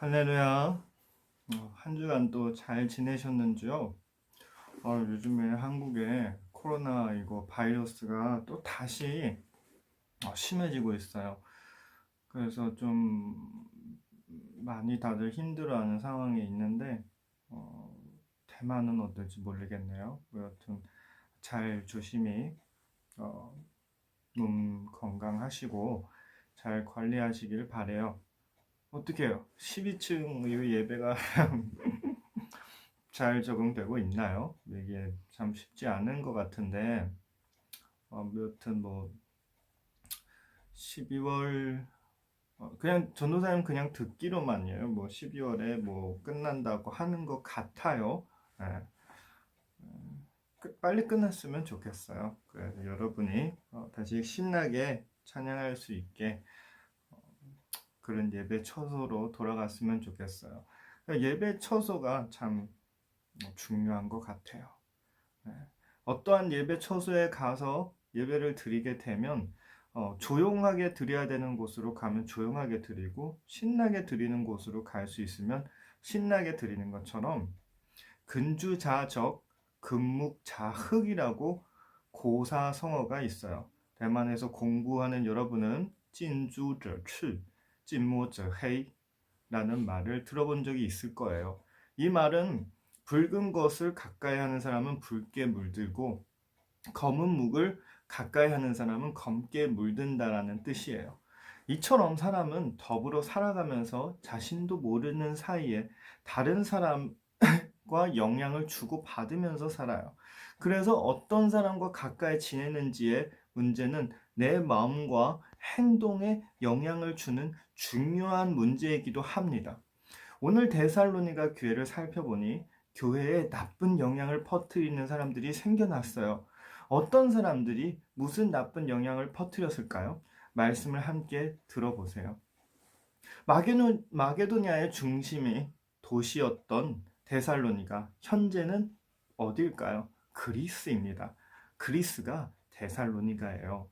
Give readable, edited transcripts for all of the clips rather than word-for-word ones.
할렐루야. 한 주간 또 잘 지내셨는지요? 요즘에 한국에 코로나 이거 바이러스가 또 다시 심해지고 있어요. 그래서 좀 많이 다들 힘들어하는 상황에 있는데 어, 대만은 어떨지 모르겠네요. 뭐 여튼 잘 조심히 어, 몸 건강하시고 잘 관리하시길 바래요. 어떻게요? 12층 예배가 잘 적응되고 있나요? 이게 참 쉽지 않은 것 같은데, 여튼 뭐 12월 그냥 전도사님 그냥 듣기로만요. 뭐 12월에 뭐 끝난다고 하는 것 같아요. 예, 빨리 끝났으면 좋겠어요. 그래서 여러분이 다시 신나게 찬양할 수 있게 그런 예배 처소로 돌아갔으면 좋겠어요. 그러니까 예배 처소가 참 중요한 것 같아요. 네. 어떠한 예배 처소에 가서 예배를 드리게 되면 조용하게 드려야 되는 곳으로 가면 조용하게 드리고 신나게 드리는 곳으로 갈 수 있으면 신나게 드리는 것처럼 근주자적 금묵자흑이라고 고사성어가 있어요. 대만에서 공부하는 여러분은 진주저츠 진모저헤이라는 말을 들어본 적이 있을 거예요. 이 말은 붉은 것을 가까이 하는 사람은 붉게 물들고 검은 묵을 가까이 하는 사람은 검게 물든다라는 뜻이에요. 이처럼 사람은 더불어 살아가면서 자신도 모르는 사이에 다른 사람과 영향을 주고 받으면서 살아요. 그래서 어떤 사람과 가까이 지내는지의 문제는 내 마음과 행동에 영향을 주는 중요한 문제이기도 합니다. 오늘 데살로니가 교회를 살펴보니 교회에 나쁜 영향을 퍼뜨리는 사람들이 생겨났어요. 어떤 사람들이 무슨 나쁜 영향을 퍼뜨렸을까요? 말씀을 함께 들어보세요. 마게도냐의 중심이 도시였던 데살로니가 현재는 어딜까요? 그리스입니다. 그리스가 데살로니가예요.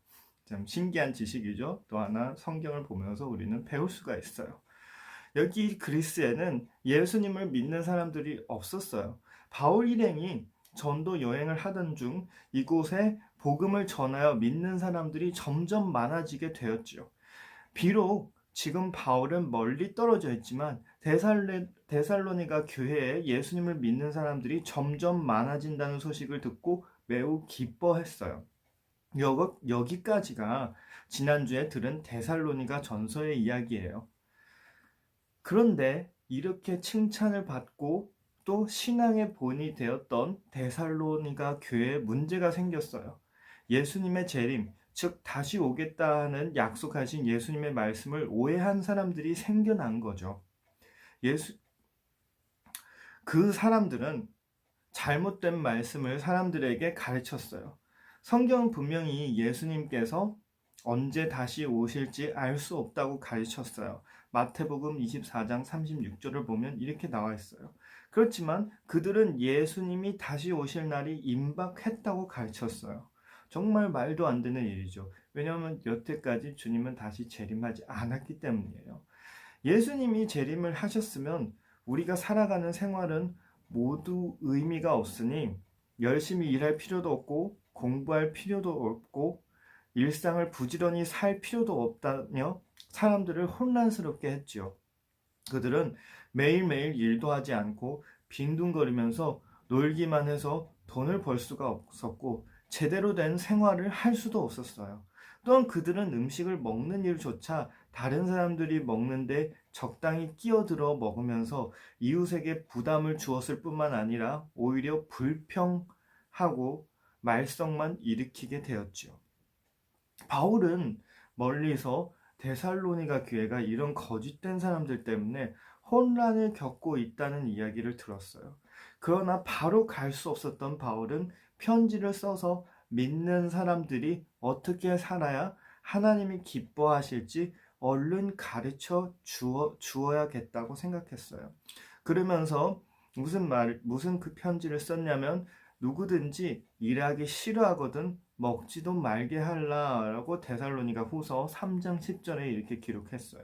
참 신기한 지식이죠. 또 하나 성경을 보면서 우리는 배울 수가 있어요. 여기 그리스에는 예수님을 믿는 사람들이 없었어요. 바울 일행이 전도 여행을 하던 중 이곳에 복음을 전하여 믿는 사람들이 점점 많아지게 되었지요. 비록 지금 바울은 멀리 떨어져 있지만 데살로니가 교회에 예수님을 믿는 사람들이 점점 많아진다는 소식을 듣고 매우 기뻐했어요. 여기까지가 지난주에 들은 데살로니가 전서의 이야기예요. 그런데 이렇게 칭찬을 받고 또 신앙의 본이 되었던 데살로니가 교회에 문제가 생겼어요. 예수님의 재림, 즉 다시 오겠다는 약속하신 예수님의 말씀을 오해한 사람들이 생겨난 거죠. 예수 그 사람들은 잘못된 말씀을 사람들에게 가르쳤어요. 성경은 분명히 예수님께서 언제 다시 오실지 알 수 없다고 가르쳤어요. 마태복음 24장 36절을 보면 이렇게 나와 있어요. 그렇지만 그들은 예수님이 다시 오실 날이 임박했다고 가르쳤어요. 정말 말도 안 되는 일이죠. 왜냐하면 여태까지 주님은 다시 재림하지 않았기 때문이에요. 예수님이 재림을 하셨으면 우리가 살아가는 생활은 모두 의미가 없으니 열심히 일할 필요도 없고 공부할 필요도 없고 일상을 부지런히 살 필요도 없다며 사람들을 혼란스럽게 했지요. 그들은 매일매일 일도 하지 않고 빈둥거리면서 놀기만 해서 돈을 벌 수가 없었고 제대로 된 생활을 할 수도 없었어요. 또한 그들은 음식을 먹는 일조차 다른 사람들이 먹는데 적당히 끼어들어 먹으면서 이웃에게 부담을 주었을 뿐만 아니라 오히려 불평하고 말썽만 일으키게 되었지요. 바울은 멀리서 데살로니가 교회가 이런 거짓된 사람들 때문에 혼란을 겪고 있다는 이야기를 들었어요. 그러나 바로 갈 수 없었던 바울은 편지를 써서 믿는 사람들이 어떻게 살아야 하나님이 기뻐하실지 얼른 가르쳐 주어야겠다고 생각했어요. 그러면서 무슨 그 편지를 썼냐면 누구든지 일하기 싫어하거든 먹지도 말게 할라라고 데살로니가 후서 3장 10절에 이렇게 기록했어요.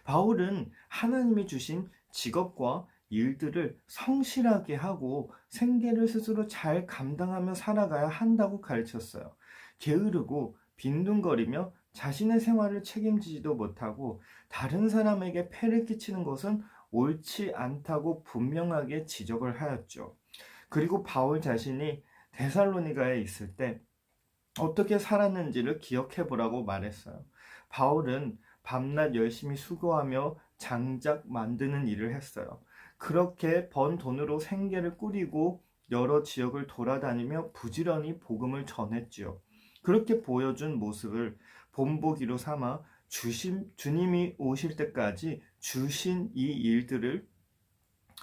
바울은 하나님이 주신 직업과 일들을 성실하게 하고 생계를 스스로 잘 감당하며 살아가야 한다고 가르쳤어요. 게으르고 빈둥거리며 자신의 생활을 책임지지도 못하고 다른 사람에게 폐를 끼치는 것은 옳지 않다고 분명하게 지적을 하였죠. 그리고 바울 자신이 데살로니가에 있을 때 어떻게 살았는지를 기억해 보라고 말했어요. 바울은 밤낮 열심히 수고하며 장작 만드는 일을 했어요. 그렇게 번 돈으로 생계를 꾸리고 여러 지역을 돌아다니며 부지런히 복음을 전했지요. 그렇게 보여준 모습을 본보기로 삼아 주님이 오실 때까지 주신 이 일들을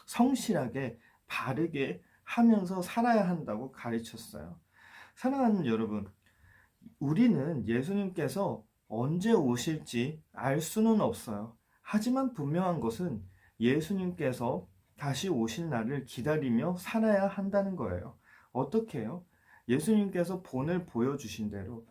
성실하게 바르게 하면서 살아야 한다고 가르쳤어요. 사랑하는 여러분, 우리는 예수님께서 언제 오실지 알 수는 없어요. 하지만 분명한 것은 예수님께서 다시 오실 날을 기다리며 살아야 한다는 거예요. 어떻게 해요? 예수님께서 본을 보여주신 대로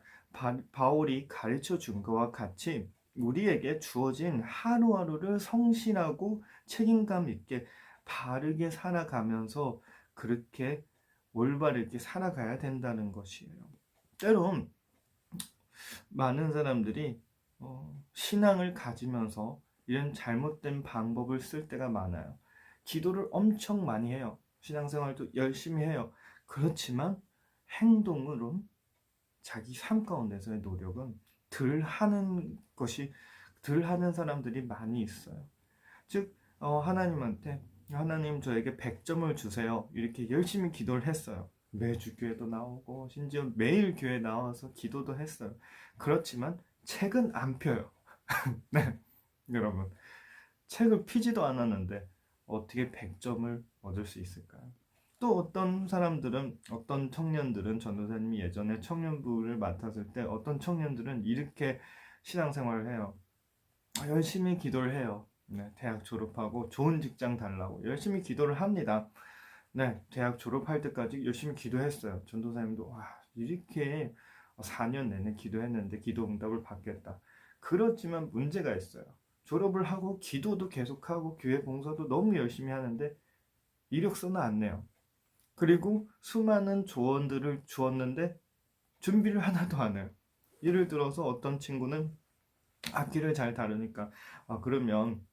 바울이 가르쳐 준 것과 같이 우리에게 주어진 하루하루를 성실하고 책임감 있게 바르게 살아가면서 그렇게 올바르게 살아가야 된다는 것이에요. 때론 많은 사람들이 신앙을 가지면서 이런 잘못된 방법을 쓸 때가 많아요. 기도를 엄청 많이 해요. 신앙생활도 열심히 해요. 그렇지만 행동으론 자기 삶 가운데서의 노력은 덜 하는 것이 덜 하는 사람들이 많이 있어요. 즉 하나님한테 하나님 저에게 100점을 주세요. 이렇게 열심히 기도를 했어요. 매주 교회도 나오고 심지어 매일 교회 나와서 기도도 했어요. 그렇지만 책은 안 펴요. 네, 여러분. 책을 피지도 않았는데 어떻게 100점을 얻을 수 있을까요? 또 어떤 사람들은, 어떤 청년들은, 전도사님이 예전에 청년부를 맡았을 때 어떤 청년들은 이렇게 신앙생활을 해요. 열심히 기도를 해요. 네, 대학 졸업하고 좋은 직장 달라고 열심히 기도를 합니다. 네, 대학 졸업할 때까지 열심히 기도했어요. 전도사님도 와, 이렇게 4년 내내 기도했는데 기도 응답을 받겠다. 그렇지만 문제가 있어요. 졸업을 하고 기도도 계속하고 교회 봉사도 너무 열심히 하는데 이력서는 안 내요. 그리고 수많은 조언들을 주었는데 준비를 하나도 안 해요. 예를 들어서 어떤 친구는 악기를 잘 다루니까 그러면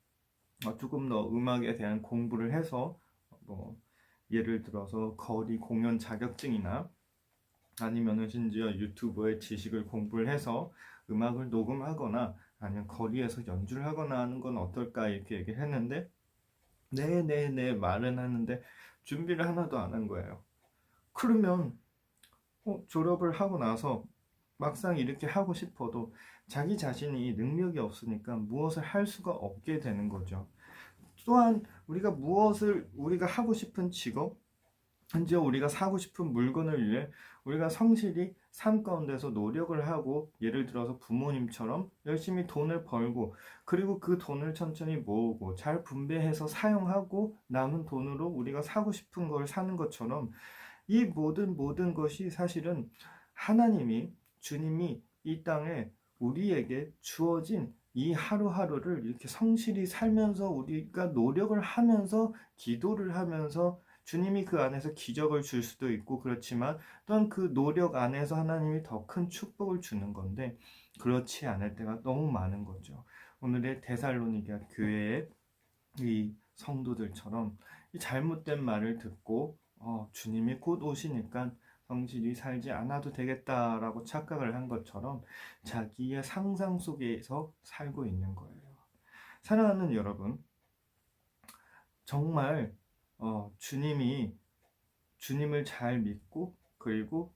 조금 더 음악에 대한 공부를 해서 뭐 예를 들어서 거리 공연 자격증이나 아니면은 심지어 유튜브의 지식을 공부를 해서 음악을 녹음하거나 아니면 거리에서 연주를 하거나 하는 건 어떨까 이렇게 얘기를 했는데 네네네 말은 하는데 준비를 하나도 안 한 거예요. 그러면 졸업을 하고 나서 막상 이렇게 하고 싶어도 자기 자신이 능력이 없으니까 무엇을 할 수가 없게 되는 거죠. 또한 우리가 하고 싶은 직업, 심지어 우리가 사고 싶은 물건을 위해 우리가 성실히 삶 가운데서 노력을 하고 예를 들어서 부모님처럼 열심히 돈을 벌고 그리고 그 돈을 천천히 모으고 잘 분배해서 사용하고 남은 돈으로 우리가 사고 싶은 걸 사는 것처럼 이 모든 것이 사실은 주님이 이 땅에 우리에게 주어진 이 하루하루를 이렇게 성실히 살면서 우리가 노력을 하면서 기도를 하면서 주님이 그 안에서 기적을 줄 수도 있고 그렇지만 또한 그 노력 안에서 하나님이 더 큰 축복을 주는 건데 그렇지 않을 때가 너무 많은 거죠. 오늘의 데살로니가 교회의 이 성도들처럼 이 잘못된 말을 듣고 주님이 곧 오시니까 성실히 살지 않아도 되겠다라고 착각을 한 것처럼 자기의 상상 속에서 살고 있는 거예요. 사랑하는 여러분, 정말 주님을 잘 믿고 그리고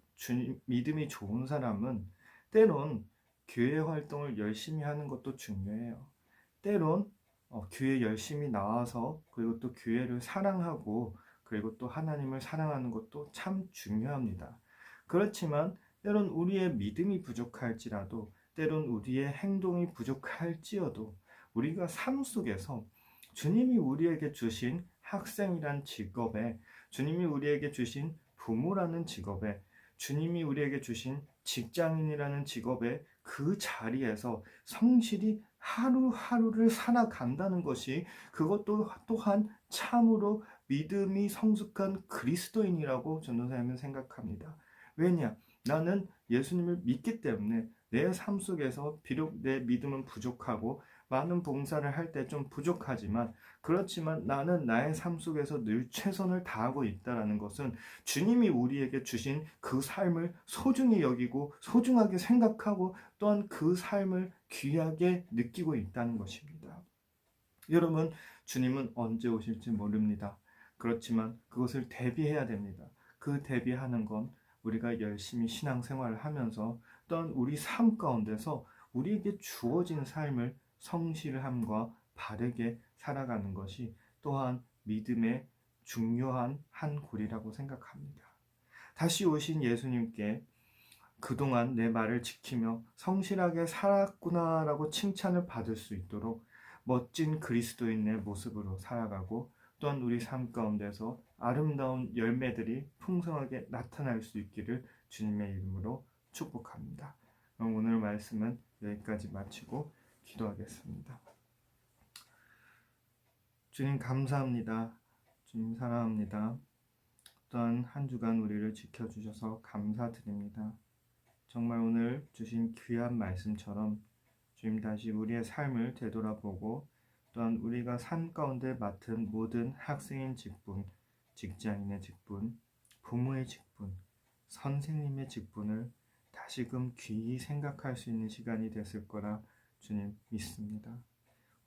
믿음이 좋은 사람은 때론 교회 활동을 열심히 하는 것도 중요해요. 때론 교회 열심히 나와서 그리고 또 교회를 사랑하고 그리고 또 하나님을 사랑하는 것도 참 중요합니다. 그렇지만 때론 우리의 믿음이 부족할지라도 때론 우리의 행동이 부족할지어도 우리가 삶 속에서 주님이 우리에게 주신 학생이란 직업에 주님이 우리에게 주신 부모라는 직업에 주님이 우리에게 주신 직장인이라는 직업에 그 자리에서 성실히 하루하루를 살아간다는 것이, 그것도 또한 참으로 믿음이 성숙한 그리스도인이라고 전도사님은 생각합니다. 왜냐? 나는 예수님을 믿기 때문에 내 삶 속에서 비록 내 믿음은 부족하고 많은 봉사를 할 때 좀 부족하지만, 그렇지만 나는 나의 삶 속에서 늘 최선을 다하고 있다는 것은 주님이 우리에게 주신 그 삶을 소중히 여기고 소중하게 생각하고 또한 그 삶을 귀하게 느끼고 있다는 것입니다. 여러분, 주님은 언제 오실지 모릅니다. 그렇지만 그것을 대비해야 됩니다. 그 대비하는 건 우리가 열심히 신앙생활을 하면서 또한 우리 삶 가운데서 우리에게 주어진 삶을 성실함과 바르게 살아가는 것이 또한 믿음의 중요한 한 골이라고 생각합니다. 다시 오신 예수님께 그동안 내 말을 지키며 성실하게 살았구나라고 칭찬을 받을 수 있도록 멋진 그리스도인의 모습으로 살아가고, 또한 우리 삶 가운데서 아름다운 열매들이 풍성하게 나타날 수 있기를 주님의 이름으로 축복합니다. 그럼 오늘 말씀은 여기까지 마치고 기도하겠습니다. 주님 감사합니다. 주님 사랑합니다. 또한 한 주간 우리를 지켜주셔서 감사드립니다. 정말 오늘 주신 귀한 말씀처럼 주님 다시 우리의 삶을 되돌아보고, 또한 우리가 삶 가운데 맡은 모든 학생인 직분, 직장인의 직분, 부모의 직분, 선생님의 직분을 다시금 귀히 생각할 수 있는 시간이 됐을 거라 주님 믿습니다.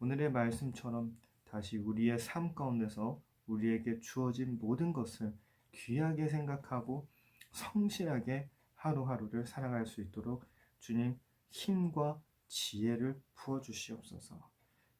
오늘의 말씀처럼 다시 우리의 삶 가운데서 우리에게 주어진 모든 것을 귀하게 생각하고 성실하게 하루하루를 살아갈 수 있도록 주님 힘과 지혜를 부어주시옵소서.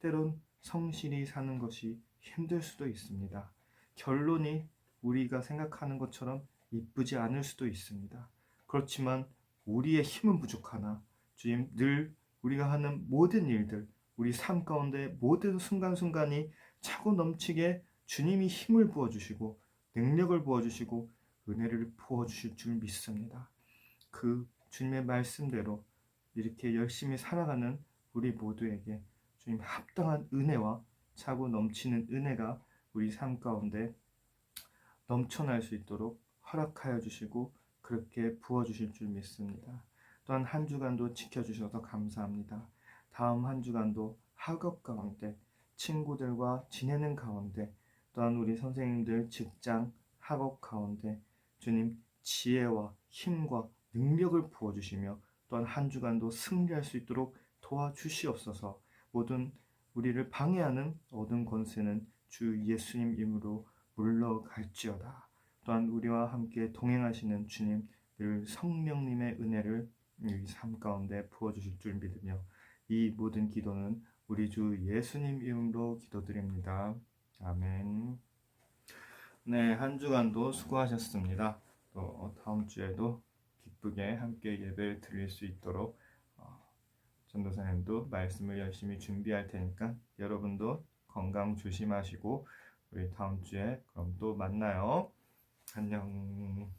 때론 성실히 사는 것이 힘들 수도 있습니다. 결론이 우리가 생각하는 것처럼 이쁘지 않을 수도 있습니다. 그렇지만 우리의 힘은 부족하나 주님 늘 우리가 하는 모든 일들, 우리 삶 가운데 모든 순간순간이 차고 넘치게 주님이 힘을 부어주시고 능력을 부어주시고 은혜를 부어주실 줄 믿습니다. 그 주님의 말씀대로 이렇게 열심히 살아가는 우리 모두에게 주님 합당한 은혜와 차고 넘치는 은혜가 우리 삶 가운데 넘쳐날 수 있도록 허락하여 주시고 그렇게 부어주실 줄 믿습니다. 또한 한 주간도 지켜주셔서 감사합니다. 다음 한 주간도 학업 가운데, 친구들과 지내는 가운데, 또한 우리 선생님들 직장, 학업 가운데 주님 지혜와 힘과 능력을 부어주시며 또한 한 주간도 승리할 수 있도록 도와주시옵소서. 모든 우리를 방해하는 어두운 권세는 주 예수님 이름으로 물러갈지어다. 또한 우리와 함께 동행하시는 주님, 늘 성령님의 은혜를 이 삶 가운데 부어주실 줄 믿으며 이 모든 기도는 우리 주 예수님 이름으로 기도드립니다. 아멘. 네, 한 주간도 수고하셨습니다. 또 다음 주에도 기쁘게 함께 예배를 드릴 수 있도록 전도사님도 말씀을 열심히 준비할 테니까 여러분도 건강 조심하시고 우리 다음 주에 그럼 또 만나요. 안녕.